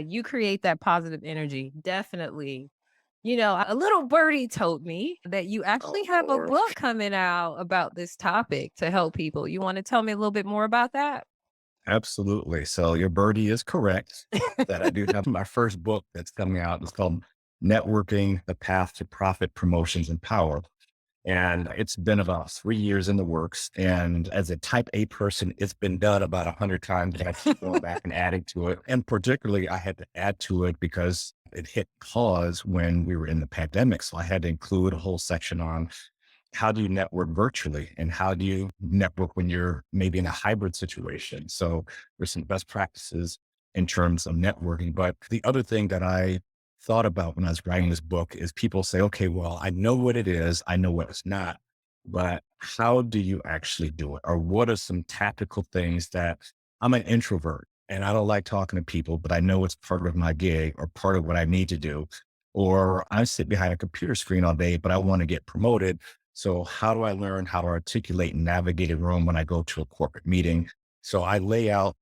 You create that positive energy. Definitely. A little birdie told me that you Oh, actually have a Lord. book coming out about this topic to help people. You want to tell me a little bit more about that? Absolutely. So your birdie is correct that I do have my first book that's coming out. It's called Networking: The Path to Profit, Promotions, and Power. And it's been about 3 years in the works. And as a type A person, it's been done about 100 times. And I keep going back and adding to it. And particularly, I had to add to it because it hit pause when we were in the pandemic. So I had to include a whole section on how do you network virtually and how do you network when you're maybe in a hybrid situation. So there's some best practices in terms of networking. But the other thing that I thought about when I was writing this book is people say, okay, well, I know what it is. I know what it's not, but how do you actually do it? Or what are some tactical things that I'm an introvert and I don't like talking to people, but I know it's part of my gig or part of what I need to do. Or I sit behind a computer screen all day, but I want to get promoted. So how do I learn how to articulate and navigate a room when I go to a corporate meeting? So I lay out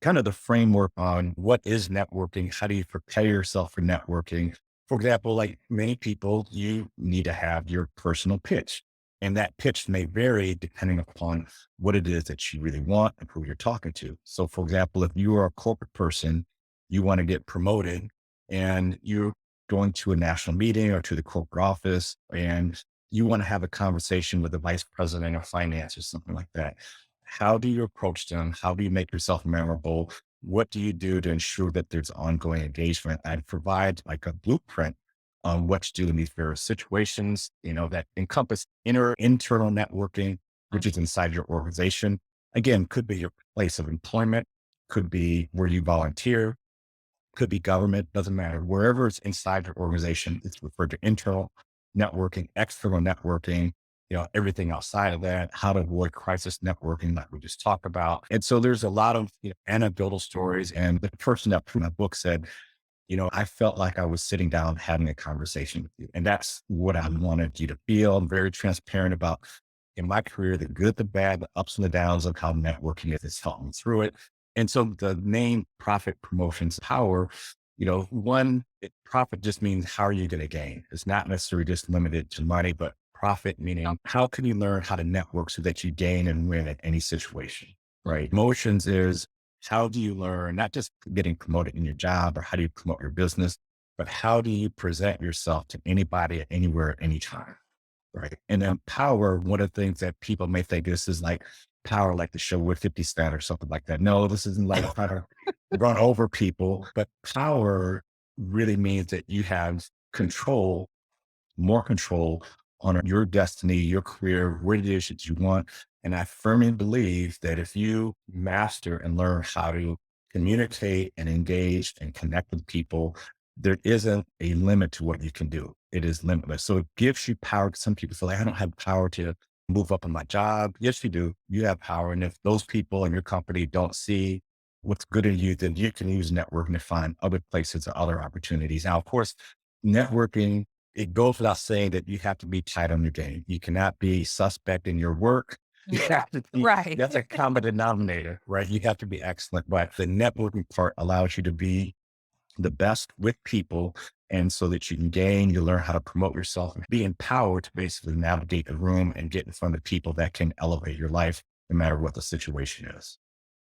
kind of the framework on what is networking. How do you prepare yourself for networking? For example, like many people, you need to have your personal pitch. And that pitch may vary depending upon what it is that you really want and who you're talking to. So, for example, if you are a corporate person, you want to get promoted and you're going to a national meeting or to the corporate office and you want to have a conversation with the vice president of finance or something like that. How do you approach them? How do you make yourself memorable? What do you do to ensure that there's ongoing engagement and provide like a blueprint on what to do in these various situations, that encompass internal networking, which is inside your organization. Again, could be your place of employment, could be where you volunteer, could be government, doesn't matter. Wherever it's inside your organization, it's referred to internal networking, external networking, everything outside of that, how to avoid crisis networking, like we just talked about. And so there's a lot of anecdotal stories. And the person that put my book said, I felt like I was sitting down having a conversation with you. And that's what I wanted you to feel. I'm very transparent about in my career, the good, the bad, the ups and the downs of how networking is helped me through it. And so the name Profit Promotions Power, profit just means how are you going to gain? It's not necessarily just limited to money, but profit meaning how can you learn how to network so that you gain and win at any situation, right? Emotions is how do you learn not just getting promoted in your job or how do you promote your business, but how do you present yourself to anybody at anywhere at any time? Right. And then power, one of the things that people may think this is like power, like the show with 50 Cent or something like that. No, this isn't like trying to run over people, but power really means that you have control, more control on your destiny, your career, what it is that you want. And I firmly believe that if you master and learn how to communicate and engage and connect with people, there isn't a limit to what you can do. It is limitless. So it gives you power. Some people feel like I don't have power to move up in my job. Yes, you do. You have power. And if those people in your company don't see what's good in you, then you can use networking to find other places or other opportunities. Now, of course, networking, it goes without saying that you have to be tight on your game. You cannot be suspect in your work. You Mm. have to be, Right. that's a common denominator, right? You have to be excellent, but the networking part allows you to be the best with people. And so that you can gain, you learn how to promote yourself and be empowered to basically navigate the room and get in front of people that can elevate your life no matter what the situation is.